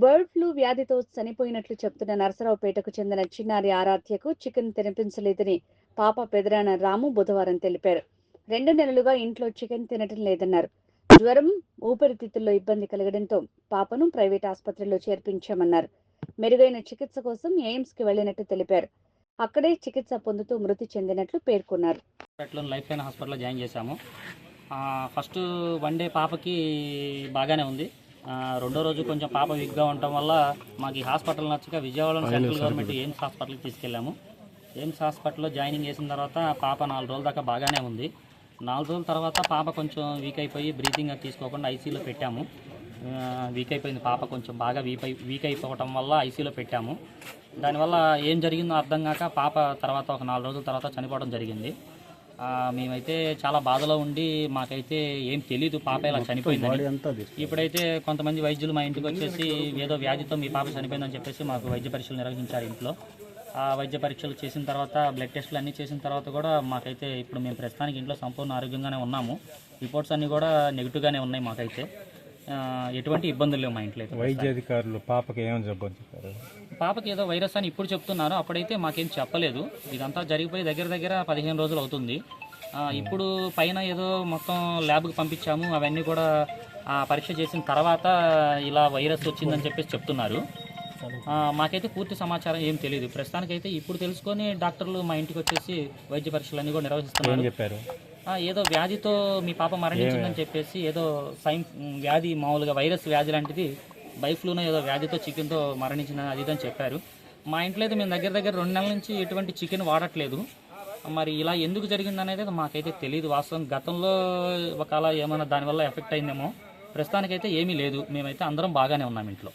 Bird flu వ్యాధితో చనిపోయినట్లు చెప్తున్న నరసరావుపేటకు చెందిన చిన్నారి ఆరాధ్యకు చికెన్ తినిపించలేదని పాప పెదరాన రాము బుధవారం తెలిపారు. 2 నెలలుగా ఇంట్లో చికెన్ తినటం లేదన్నారు. జ్వరం, ఊపిరితిత్తుల్లో ఇబ్బంది కలగడంతో పాపను ప్రైవేట్ ఆసుపత్రిలో చేర్పించామన్నారు. మెరుగైన చికిత్స కోసం ఎయిమ్స్కి వెళ్లినట్టు తెలిపారు. అక్కడే చికిత్స పొందుతూ మృతి చెందినట్లు పేర్కొన్నారు. లైఫ్ లైన్ హాస్పిటల్లో జాయిన్ చేశాము. ఫస్ట్ 1 డే పాపకి బాగానే ఉంది. రెండో రోజు కొంచెం పాప వీక్గా ఉండటం వల్ల మాకు ఈ హాస్పిటల్ నచ్చక విజయవాడలో సెంట్రల్ గవర్నమెంట్ ఎయిమ్స్ హాస్పిటల్కి తీసుకెళ్ళాము. ఎయిమ్స్ హాస్పిటల్లో జాయినింగ్ చేసిన తర్వాత పాప 4 రోజుల దాకా బాగానే ఉంది. 4 రోజుల తర్వాత పాప కొంచెం వీక్ అయిపోయి బ్రీతింగ్ తీసుకోకుండా ఐసీయూలో పెట్టాము. వీక్ అయిపోయింది పాప, కొంచెం బాగా వీక్ అయిపోవటం వల్ల ఐసీయూలో పెట్టాము. దానివల్ల ఏం జరిగిందో అర్థం కాక పాప తర్వాత ఒక 4 రోజుల తర్వాత చనిపోవడం జరిగింది. మేమైతే చాలా బాధలో ఉండి మాకైతే ఏం తెలీదు పాప ఇలా చనిపోయిందని. ఇప్పుడైతే కొంతమంది వైద్యులు మా ఇంటికి వచ్చేసి ఏదో వ్యాధితో మీ పాప చనిపోయిందని చెప్పేసి మాకు వైద్య పరీక్షలు నిర్వహించారు ఇంట్లో. ఆ వైద్య పరీక్షలు చేసిన తర్వాత, బ్లడ్ టెస్టులు అన్నీ చేసిన తర్వాత కూడా మాకైతే ఇప్పుడు మేము ప్రస్తుతానికి ఇంట్లో సంపూర్ణ ఆరోగ్యంగానే ఉన్నాము. రిపోర్ట్స్ అన్నీ కూడా నెగిటివ్గానే ఉన్నాయి. మాకైతే ఎటువంటి ఇబ్బందులు లేవు మా ఇంట్లో. వైద్య అధికారులు పాపకి ఏమని చెప్పారు? పాపకి ఏదో వైరస్ అని ఇప్పుడు చెప్తున్నారు, అప్పుడైతే మాకేం చెప్పలేదు. ఇదంతా జరిగిపోయి దగ్గర 15 రోజులు అవుతుంది. ఇప్పుడు పైన ఏదో మొత్తం ల్యాబ్కి పంపించాము, అవన్నీ కూడా పరీక్ష చేసిన తర్వాత ఇలా వైరస్ వచ్చిందని చెప్పేసి చెప్తున్నారు. మాకైతే పూర్తి సమాచారం ఏం తెలియదు. ప్రస్తుతానికైతే ఇప్పుడు తెలుసుకొని డాక్టర్లు మా ఇంటికి వచ్చేసి వైద్య పరీక్షలన్నీ కూడా నిర్వహిస్తున్నారు. చెప్పారు ఏదో వ్యాధితో మీ పాప మరణించిందని చెప్పేసి, ఏదో వ్యాధి మామూలుగా వైరస్ వ్యాధి లాంటిది బైఫ్లూనో ఏదో వ్యాధితో చికెన్తో మరణించిందని అది అని చెప్పారు. మా ఇంట్లో అయితే మేము దగ్గర 2 నెలల నుంచి ఎటువంటి చికెన్ వాడట్లేదు. మరి ఇలా ఎందుకు జరిగిందనేది మాకైతే తెలియదు. వాస్తవం గతంలో ఒకవేళ ఏమైనా దానివల్ల ఎఫెక్ట్ అయిందేమో. ప్రస్తుతానికైతే ఏమీ లేదు. మేమైతే అందరం బాగానే ఉన్నాం ఇంట్లో.